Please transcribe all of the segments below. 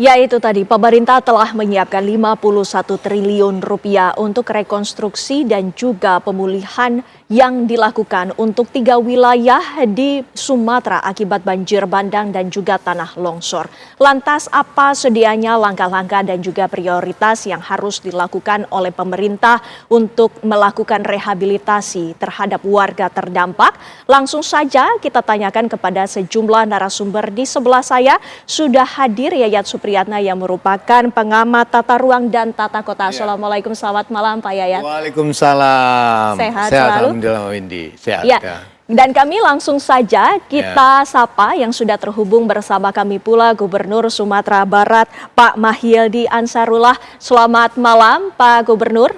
Ya itu tadi, pemerintah telah menyiapkan 51 triliun rupiah untuk rekonstruksi dan juga pemulihan yang dilakukan untuk 3 wilayah di Sumatera akibat banjir bandang dan juga tanah longsor. Lantas apa sedianya langkah-langkah dan juga prioritas yang harus dilakukan oleh pemerintah untuk melakukan rehabilitasi terhadap warga terdampak? Langsung saja kita tanyakan kepada sejumlah narasumber di sebelah saya. Sudah hadir Yayat Supriyatna yang merupakan pengamat tata ruang dan tata kota. Assalamualaikum, selamat malam Pak Yayat. Waalaikumsalam. Sehat selalu? Alhamdulillah Windy. Sehat Ya. ya. Dan kami langsung saja kita sapa yang sudah terhubung bersama kami pula Gubernur Sumatera Barat Pak Mahyildi Ansarullah. Selamat malam Pak Gubernur.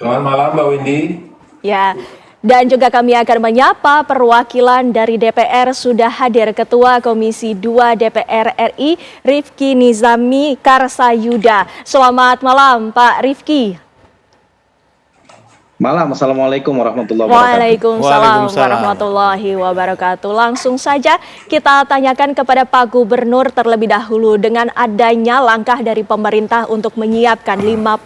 Selamat malam Mbak Windy. Ya. Dan juga kami akan menyapa perwakilan dari DPR sudah hadir Ketua Komisi 2 DPR RI Rifki Nizami Karsayuda. Selamat malam Pak Rifki. Malam, Assalamualaikum warahmatullahi wabarakatuh. Waalaikumsalam warahmatullahi wabarakatuh. Langsung saja kita tanyakan kepada Pak Gubernur terlebih dahulu dengan adanya langkah dari pemerintah untuk menyiapkan 51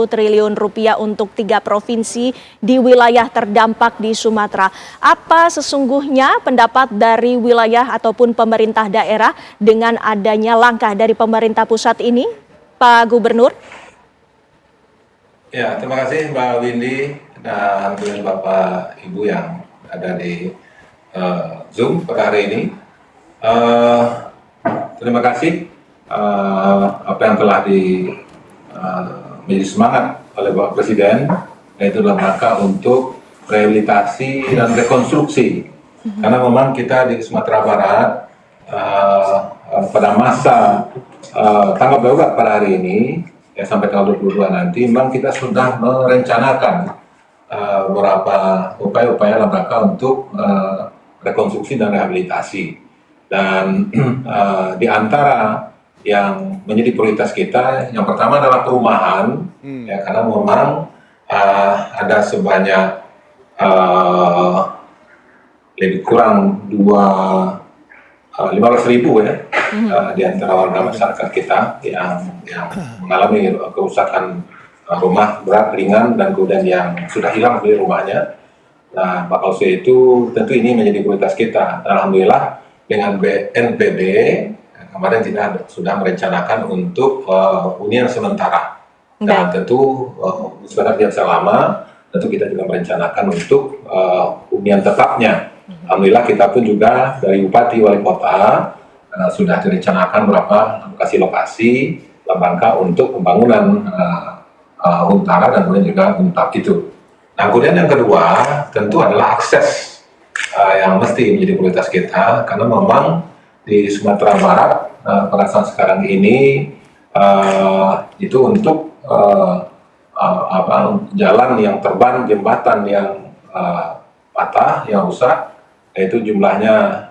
triliun rupiah untuk 3 provinsi di wilayah terdampak di Sumatera. Apa sesungguhnya pendapat dari wilayah ataupun pemerintah daerah dengan adanya langkah dari pemerintah pusat ini, Pak Gubernur? Ya, terima kasih Mbak Windy dan kemudian Bapak Ibu yang ada di Zoom pada hari ini. Terima kasih apa yang telah menjadi semangat oleh Bapak Presiden, yaitu dalam rangka untuk rehabilitasi dan rekonstruksi. Karena memang kita di Sumatera Barat pada masa tanggap darurat pada hari ini, ya, sampai tanggal 22 nanti, memang kita sudah merencanakan beberapa upaya-upaya dalam rangka untuk rekonstruksi dan rehabilitasi. Dan di antara yang menjadi prioritas kita, yang pertama adalah perumahan, ya, karena memang ada sebanyak lebih kurang 15.000 ya, di antara warga masyarakat kita yang mengalami kerusakan rumah berat, ringan, dan kemudian yang sudah hilang dari rumahnya. Nah, maka oleh itu tentu ini menjadi prioritas kita. Alhamdulillah dengan BNPB kemarin kita sudah merencanakan untuk hunian sementara. Dan tentu sebenarnya tidak lama, tentu kita juga merencanakan untuk hunian tetapnya. Alhamdulillah kita pun juga dari Bupati Wali Kota sudah direncanakan beberapa lokasi-lokasi dalam rangka untuk pembangunan huntara dan kemudian juga huntap itu. Nah, kemudian yang kedua tentu adalah akses yang mesti menjadi prioritas kita, karena memang di Sumatera Barat pada saat sekarang ini itu untuk jalan yang terban, jembatan yang patah, yang rusak, yaitu jumlahnya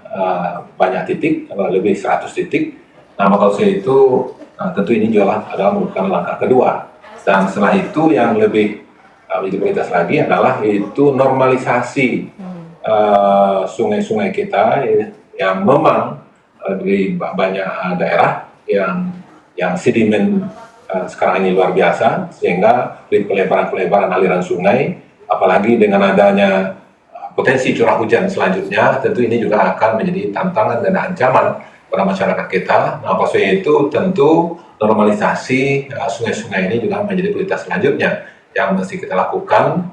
banyak titik, lebih 100 titik. Nah, maka itu tentu ini juga adalah merupakan langkah kedua. Dan setelah itu yang lebih menjadi prioritas lagi adalah itu normalisasi sungai-sungai kita yang memang di banyak daerah yang sedimen sekarang ini luar biasa, sehingga di pelebaran aliran sungai, apalagi dengan adanya potensi curah hujan selanjutnya, tentu ini juga akan menjadi tantangan dan ancaman pada masyarakat kita. Nah, oleh itu tentu normalisasi sungai-sungai ini juga menjadi prioritas selanjutnya yang mesti kita lakukan,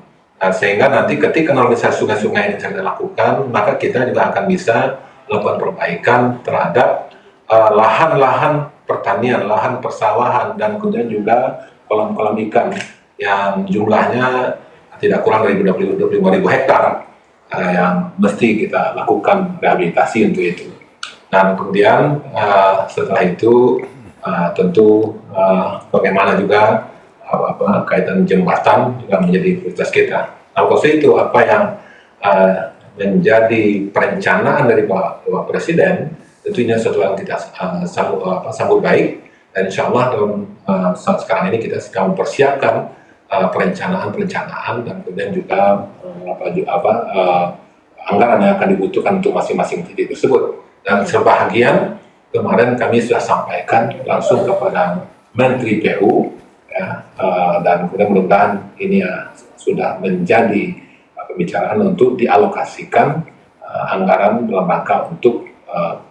sehingga nanti ketika normalisasi sungai-sungai ini kita lakukan, maka kita juga akan bisa melakukan perbaikan terhadap lahan-lahan pertanian, lahan persawahan, dan kemudian juga kolam-kolam ikan yang jumlahnya tidak kurang dari 25.000 hektar. Yang mesti kita lakukan rehabilitasi untuk itu. Dan kemudian setelah itu tentu bagaimana juga kaitan jembatan juga menjadi prioritas kita. Nah, khusus itu apa yang menjadi perencanaan dari Bapak Presiden, tentunya sesuatu yang kita sambut baik, dan insya Allah dalam saat sekarang ini kita sedang mempersiapkan perencanaan dan kemudian juga anggaran yang akan dibutuhkan untuk masing-masing titik tersebut. Dan sebahagian kemarin kami sudah sampaikan langsung kepada Menteri PU, ya, dan mudah-mudahan ini sudah menjadi pembicaraan untuk dialokasikan anggaran dalam rangka untuk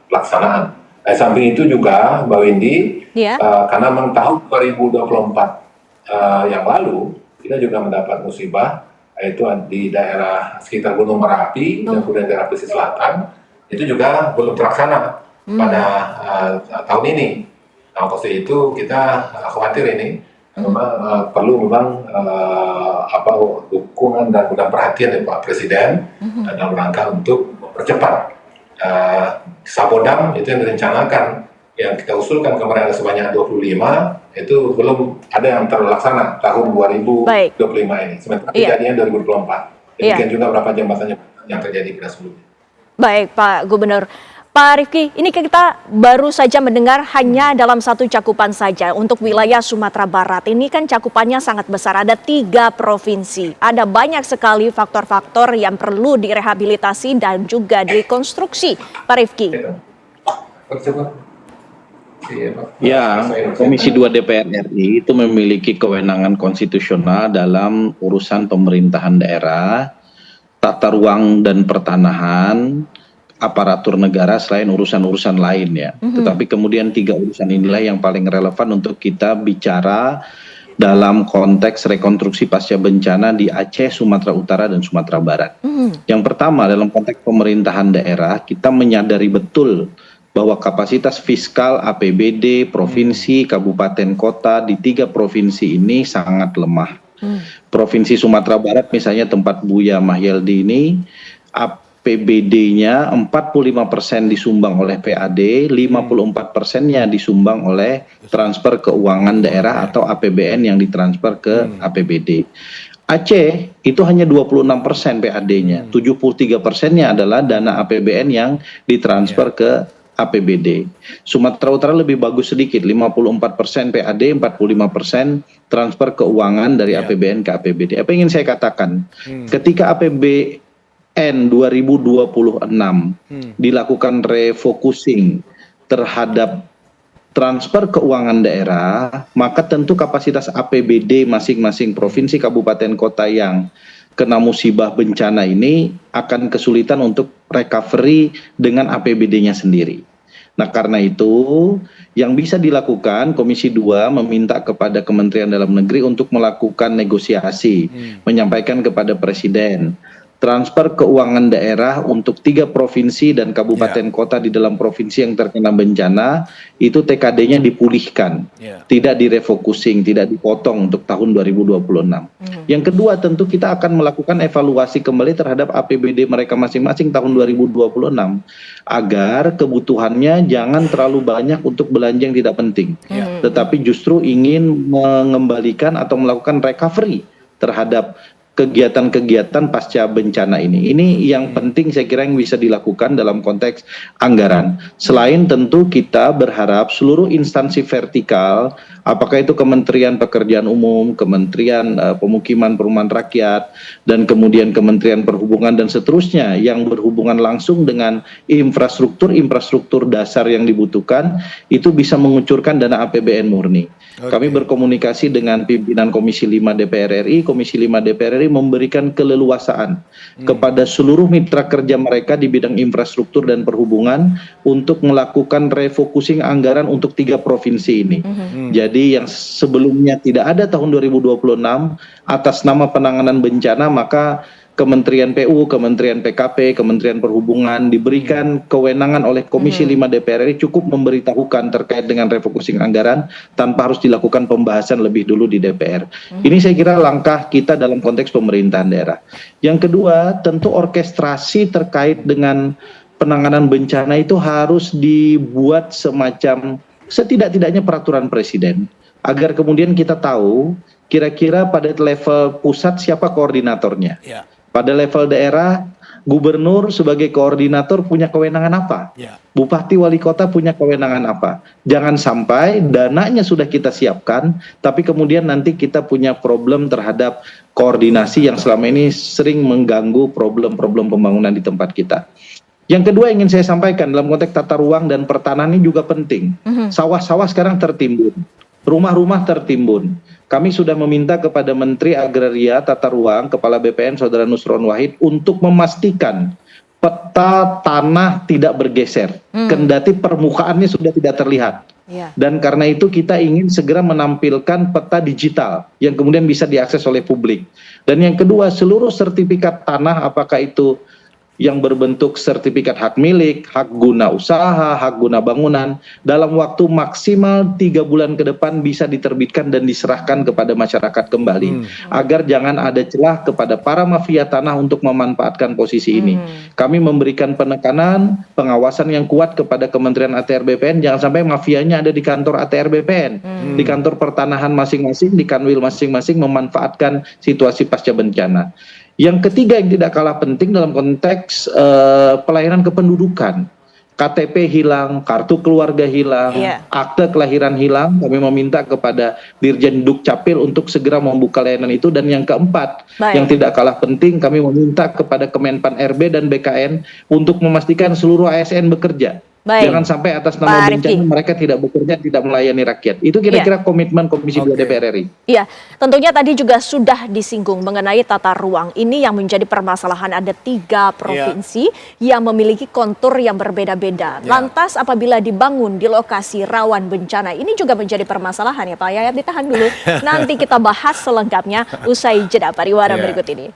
pelaksanaan. Samping itu juga, Mbak Windy, karena memang tahun 2024 yang lalu kita juga mendapat musibah, yaitu di daerah sekitar Gunung Merapi dan kemudian daerah pesisir selatan, itu juga belum terlaksana pada tahun ini. Nah, untuk itu kita khawatir ini perlu memang dukungan dan perhatian dari Pak Presiden dalam rangka untuk mempercepat Sabodam itu yang direncanakan, yang kita usulkan kemarin ada sebanyak 25, itu belum ada yang terlaksana tahun 2025 ini. Sementara kejadiannya 2024. Demikian juga beberapa jembatan yang terjadi pada sebelumnya. Baik, Pak Gubernur. Pak Rifki, ini kita baru saja mendengar hanya dalam satu cakupan saja untuk wilayah Sumatera Barat. Ini kan cakupannya sangat besar, ada 3 provinsi. Ada banyak sekali faktor-faktor yang perlu direhabilitasi dan juga direkonstruksi. Pak Rifki. Ya, Komisi 2 DPR RI itu memiliki kewenangan konstitusional dalam urusan pemerintahan daerah, tata ruang dan pertanahan, aparatur negara selain urusan-urusan lain ya. Tetapi kemudian 3 urusan inilah yang paling relevan untuk kita bicara dalam konteks rekonstruksi pasca bencana di Aceh, Sumatera Utara dan Sumatera Barat. Yang pertama dalam konteks pemerintahan daerah, kita menyadari betul bahwa kapasitas fiskal APBD provinsi, kabupaten, kota di 3 provinsi ini sangat lemah. Provinsi Sumatera Barat misalnya tempat Buya Mahyeldi ini APBD-nya 45% disumbang oleh PAD, 54%-nya disumbang oleh transfer keuangan daerah atau APBN yang ditransfer ke APBD. Aceh itu hanya 26% PAD-nya, 73%-nya adalah dana APBN yang ditransfer ke APBD. Sumatera Utara lebih bagus sedikit, 54% PAD, 45% transfer keuangan dari APBN ke APBD. Apa yang ingin saya katakan? Ketika APBN 2026 dilakukan refocusing terhadap transfer keuangan daerah, maka tentu kapasitas APBD masing-masing provinsi, kabupaten, kota yang kena musibah bencana ini akan kesulitan untuk recovery dengan APBD-nya sendiri. Nah, karena itu yang bisa dilakukan Komisi 2 meminta kepada Kementerian Dalam Negeri untuk melakukan negosiasi, menyampaikan kepada Presiden transfer keuangan daerah untuk 3 provinsi dan kabupaten kota di dalam provinsi yang terkena bencana itu TKD-nya dipulihkan, tidak direfocusing, tidak dipotong untuk tahun 2026. Yang kedua tentu kita akan melakukan evaluasi kembali terhadap APBD mereka masing-masing tahun 2026 agar kebutuhannya jangan terlalu banyak untuk belanja yang tidak penting, tetapi justru ingin mengembalikan atau melakukan recovery terhadap kegiatan-kegiatan pasca bencana ini. Ini yang penting saya kira yang bisa dilakukan dalam konteks anggaran. Selain tentu kita berharap seluruh instansi vertikal, apakah itu Kementerian Pekerjaan Umum, Kementerian Pemukiman Perumahan Rakyat, dan kemudian Kementerian Perhubungan dan seterusnya yang berhubungan langsung dengan infrastruktur dasar yang dibutuhkan, itu bisa mengucurkan dana APBN murni. Kami berkomunikasi dengan pimpinan Komisi 5 DPR RI. Komisi 5 DPR RI memberikan keleluasaan kepada seluruh mitra kerja mereka di bidang infrastruktur dan perhubungan untuk melakukan refocusing anggaran untuk 3 provinsi ini. Jadi yang sebelumnya tidak ada tahun 2026 atas nama penanganan bencana, maka Kementerian PU, Kementerian PKP, Kementerian Perhubungan diberikan kewenangan oleh Komisi 5 DPR RI cukup memberitahukan terkait dengan refocusing anggaran tanpa harus dilakukan pembahasan lebih dulu di DPR. Ini saya kira langkah kita dalam konteks pemerintahan daerah. Yang kedua, tentu orkestrasi terkait dengan penanganan bencana itu harus dibuat semacam setidak-tidaknya peraturan presiden agar kemudian kita tahu kira-kira pada level pusat siapa koordinatornya. Pada level daerah, gubernur sebagai koordinator punya kewenangan apa? Bupati wali kota punya kewenangan apa? Jangan sampai dananya sudah kita siapkan, tapi kemudian nanti kita punya problem terhadap koordinasi yang selama ini sering mengganggu problem-problem pembangunan di tempat kita. Yang kedua ingin saya sampaikan dalam konteks tata ruang dan pertanahan ini juga penting. Sawah-sawah sekarang tertimbun, rumah-rumah tertimbun. Kami sudah meminta kepada Menteri Agraria Tata Ruang, Kepala BPN Saudara Nusron Wahid untuk memastikan peta tanah tidak bergeser, kendati permukaannya sudah tidak terlihat. Dan karena itu kita ingin segera menampilkan peta digital yang kemudian bisa diakses oleh publik. Dan yang kedua, seluruh sertifikat tanah, apakah itu yang berbentuk sertifikat hak milik, hak guna usaha, hak guna bangunan, dalam waktu maksimal 3 bulan ke depan bisa diterbitkan dan diserahkan kepada masyarakat kembali, agar jangan ada celah kepada para mafia tanah untuk memanfaatkan posisi ini. Kami memberikan penekanan, pengawasan yang kuat kepada Kementerian ATR BPN, jangan sampai mafianya ada di kantor ATR BPN, di kantor pertanahan masing-masing, di kanwil masing-masing, memanfaatkan situasi pasca bencana. Yang ketiga yang tidak kalah penting dalam konteks pelayanan kependudukan. KTP hilang, kartu keluarga hilang, akte kelahiran hilang. Kami meminta kepada Dirjen Dukcapil untuk segera membuka layanan itu. Dan yang keempat, yang tidak kalah penting, kami meminta kepada Kemenpan RB dan BKN untuk memastikan seluruh ASN bekerja. Jangan sampai atas nama bencana mereka tidak bekerja, tidak melayani rakyat. Itu kira-kira komitmen Komisi 2 DPR RI. Iya, tentunya tadi juga sudah disinggung mengenai tata ruang. Ini yang menjadi permasalahan, ada 3 provinsi yang memiliki kontur yang berbeda-beda. Lantas apabila dibangun di lokasi rawan bencana, ini juga menjadi permasalahan ya Pak Yayat. Ditahan dulu, nanti kita bahas selengkapnya usai jeda pariwara berikut ini.